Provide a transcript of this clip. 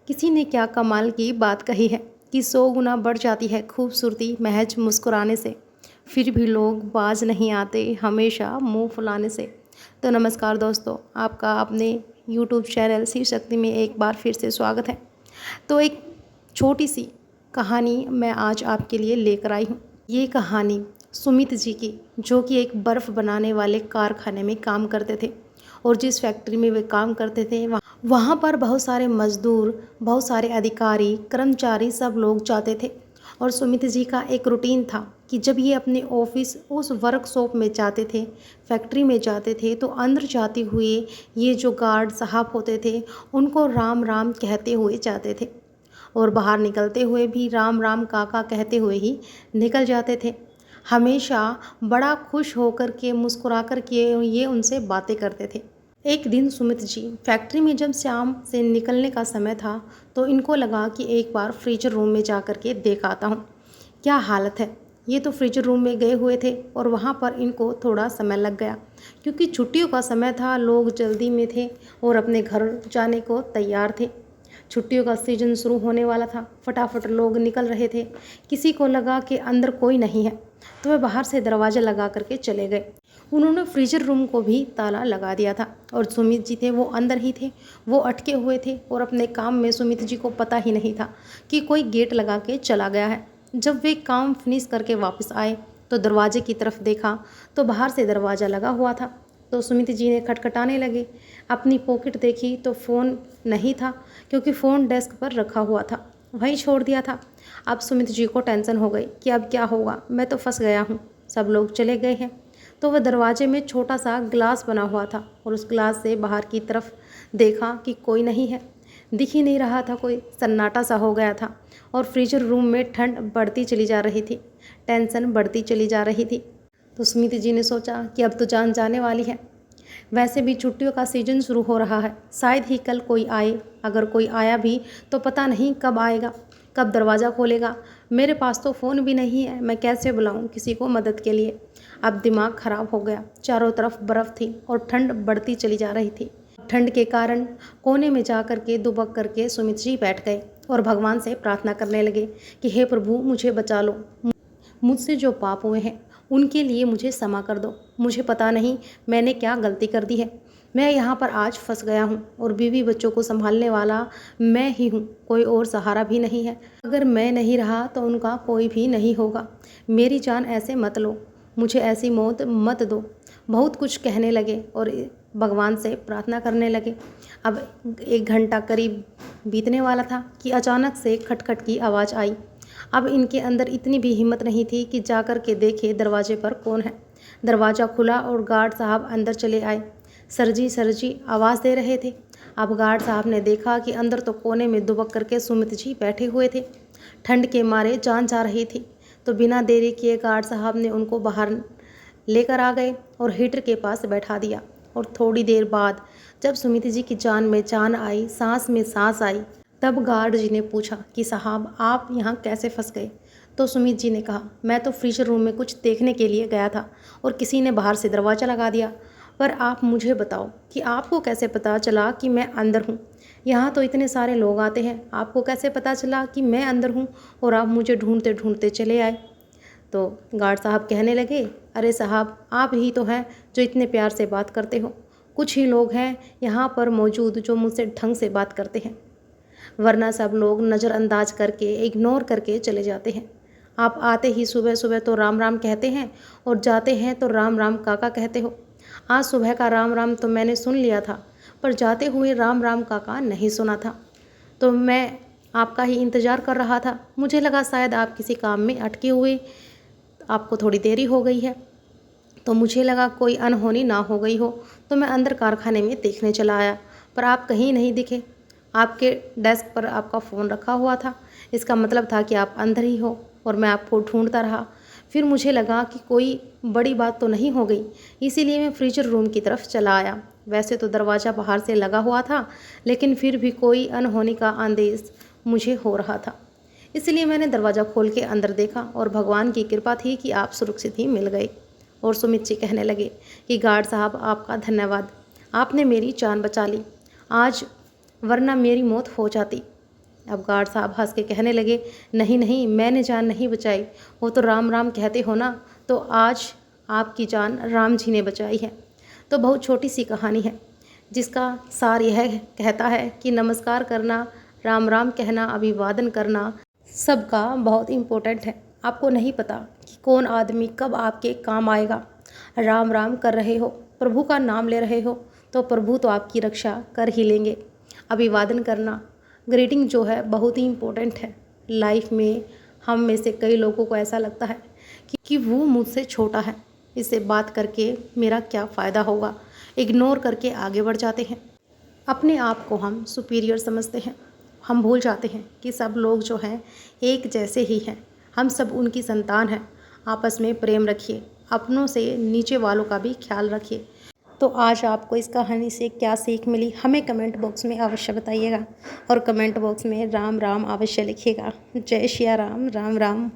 किसी ने क्या कमाल की बात कही है कि 100 गुना बढ़ जाती है खूबसूरती महज मुस्कुराने से। फिर भी लोग बाज नहीं आते हमेशा मुंह फुलाने से। तो नमस्कार दोस्तों, आपका अपने यूट्यूब चैनल शिव शक्ति में एक बार फिर से स्वागत है। तो एक छोटी सी कहानी मैं आज आपके लिए लेकर आई हूँ। ये कहानी सुमित जी की, जो कि एक बर्फ़ बनाने वाले कारखाने में काम करते थे और जिस फैक्ट्री में वे काम करते थे वहाँ पर बहुत सारे मज़दूर, बहुत सारे अधिकारी, कर्मचारी सब लोग जाते थे। और सुमित जी का एक रूटीन था कि जब ये अपने ऑफिस उस वर्कशॉप में जाते थे, फैक्ट्री में जाते थे, तो अंदर जाते हुए ये जो गार्ड साहब होते थे उनको राम राम कहते हुए जाते थे और बाहर निकलते हुए भी राम राम काका कहते हुए ही निकल जाते थे। हमेशा बड़ा खुश होकर के मुस्कुरा कर के ये उनसे बातें करते थे। एक दिन सुमित जी फैक्ट्री में जब शाम से निकलने का समय था तो इनको लगा कि एक बार फ्रीजर रूम में जा कर के देख आता हूँ क्या हालत है। ये तो फ्रीजर रूम में गए हुए थे और वहाँ पर इनको थोड़ा समय लग गया क्योंकि छुट्टियों का समय था, लोग जल्दी में थे और अपने घर जाने को तैयार थे। छुट्टियों का सीज़न शुरू होने वाला था, फटाफट लोग निकल रहे थे। किसी को लगा कि अंदर कोई नहीं है तो वे बाहर से दरवाज़ा लगा करके चले गए। उन्होंने फ्रीजर रूम को भी ताला लगा दिया था और सुमित जी थे वो अंदर ही थे, वो अटके हुए थे और अपने काम में सुमित जी को पता ही नहीं था कि कोई गेट लगा के चला गया है। जब वे काम फिनिश करके वापस आए तो दरवाजे की तरफ देखा तो बाहर से दरवाज़ा लगा हुआ था। तो सुमित जी ने खटखटाने लगे। अपनी पॉकेट देखी तो फ़ोन नहीं था क्योंकि फ़ोन डेस्क पर रखा हुआ था, वहीं छोड़ दिया था। अब सुमित जी को टेंशन हो गई कि अब क्या होगा, मैं तो फंस गया हूँ। सब लोग चले गए हैं तो वह दरवाजे में छोटा सा ग्लास बना हुआ था और उस ग्लास से बाहर की तरफ देखा कि कोई नहीं है, दिख ही नहीं रहा था कोई, सन्नाटा सा हो गया था। और फ्रीजर रूम में ठंड बढ़ती चली जा रही थी, टेंशन बढ़ती चली जा रही थी। तो सुमित जी ने सोचा कि अब तो जान जाने वाली है। वैसे भी छुट्टियों का सीजन शुरू हो रहा है, शायद ही कल कोई आए, अगर कोई आया भी तो पता नहीं कब आएगा, कब दरवाज़ा खोलेगा। मेरे पास तो फ़ोन भी नहीं है, मैं कैसे बुलाऊं किसी को मदद के लिए। अब दिमाग ख़राब हो गया। चारों तरफ बर्फ़ थी और ठंड बढ़ती चली जा रही थी। ठंड के कारण कोने में जा कर के दुबक करके सुमित जी बैठ गए और भगवान से प्रार्थना करने लगे कि हे प्रभु, मुझे बचा लो, मुझसे जो पाप हुए हैं उनके लिए मुझे क्षमा कर दो। मुझे पता नहीं मैंने क्या गलती कर दी है, मैं यहाँ पर आज फंस गया हूँ और बीवी बच्चों को संभालने वाला मैं ही हूँ, कोई और सहारा भी नहीं है। अगर मैं नहीं रहा तो उनका कोई भी नहीं होगा। मेरी जान ऐसे मत लो, मुझे ऐसी मौत मत दो। बहुत कुछ कहने लगे और भगवान से प्रार्थना करने लगे। अब 1 घंटा करीब बीतने वाला था कि अचानक से खटखट की आवाज़ आई। अब इनके अंदर इतनी भी हिम्मत नहीं थी कि जाकर के देखे दरवाजे पर कौन है। दरवाज़ा खुला और गार्ड साहब अंदर चले आए। सर जी आवाज़ दे रहे थे। अब गार्ड साहब ने देखा कि अंदर तो कोने में दुबक करके सुमित जी बैठे हुए थे, ठंड के मारे जान जा रही थी। तो बिना देरी किए गार्ड साहब ने उनको बाहर लेकर आ गए और हीटर के पास बैठा दिया। और थोड़ी देर बाद जब सुमित जी की जान में जान आई, सांस में सांस आई, तब गार्ड जी ने पूछा कि साहब आप यहाँ कैसे फंस गए। तो सुमित जी ने कहा, मैं तो फ्रीजर रूम में कुछ देखने के लिए गया था और किसी ने बाहर से दरवाज़ा लगा दिया। पर आप मुझे बताओ कि आपको कैसे पता चला कि मैं अंदर हूँ। यहाँ तो इतने सारे लोग आते हैं, आपको कैसे पता चला कि मैं अंदर हूँ और आप मुझे ढूंढते ढूंढते चले आए। तो गार्ड साहब कहने लगे, अरे साहब, आप ही तो हैं जो इतने प्यार से बात करते हो। कुछ ही लोग हैं यहाँ पर मौजूद जो मुझसे ढंग से बात करते हैं, वरना सब लोग नज़रअंदाज करके इग्नोर करके चले जाते हैं। आप आते ही सुबह सुबह तो राम राम कहते हैं और जाते हैं तो राम राम काका कहते हो। आज सुबह का राम राम तो मैंने सुन लिया था, पर जाते हुए राम राम काका नहीं सुना था। तो मैं आपका ही इंतज़ार कर रहा था। मुझे लगा शायद आप किसी काम में अटके हुए, आपको थोड़ी देरी हो गई है, तो मुझे लगा कोई अनहोनी ना हो गई हो, तो मैं अंदर कारखाने में देखने चला आया, पर आप कहीं नहीं दिखे। आपके डेस्क पर आपका फ़ोन रखा हुआ था, इसका मतलब था कि आप अंदर ही हो और मैं आपको ढूंढता रहा। फिर मुझे लगा कि कोई बड़ी बात तो नहीं हो गई, इसीलिए मैं फ्रीजर रूम की तरफ चला आया। वैसे तो दरवाज़ा बाहर से लगा हुआ था, लेकिन फिर भी कोई अनहोनी का आदेश मुझे हो रहा था, इसलिए मैंने दरवाज़ा खोल के अंदर देखा और भगवान की कृपा थी कि आप सुरक्षित ही मिल गए। और सुमित जी कहने लगे कि गार्ड साहब, आपका धन्यवाद, आपने मेरी जान बचा ली आज, वरना मेरी मौत हो जाती। अब गार्ड साहब हंस के कहने लगे, नहीं नहीं, मैंने जान नहीं बचाई, वो तो राम राम कहते हो ना, तो आज आपकी जान राम जी ने बचाई है। तो बहुत छोटी सी कहानी है जिसका सार यह कहता है कि नमस्कार करना, राम राम कहना, अभिवादन करना सबका बहुत इम्पोर्टेंट है। आपको नहीं पता कि कौन आदमी कब आपके काम आएगा। राम राम कर रहे हो, प्रभु का नाम ले रहे हो, तो प्रभु तो आपकी रक्षा कर ही लेंगे। अभिवादन करना, ग्रीटिंग जो है बहुत ही इम्पोर्टेंट है लाइफ में। हम में से कई लोगों को ऐसा लगता है कि वो मुझसे छोटा है, इससे बात करके मेरा क्या फ़ायदा होगा, इग्नोर करके आगे बढ़ जाते हैं। अपने आप को हम सुपीरियर समझते हैं। हम भूल जाते हैं कि सब लोग जो हैं एक जैसे ही हैं, हम सब उनकी संतान हैं। आपस में प्रेम रखिए, अपनों से नीचे वालों का भी ख्याल रखिए। तो आज आपको इस कहानी से क्या सीख मिली, हमें कमेंट बॉक्स में अवश्य बताइएगा और कमेंट बॉक्स में राम राम अवश्य लिखिएगा। जय श्री राम, राम राम।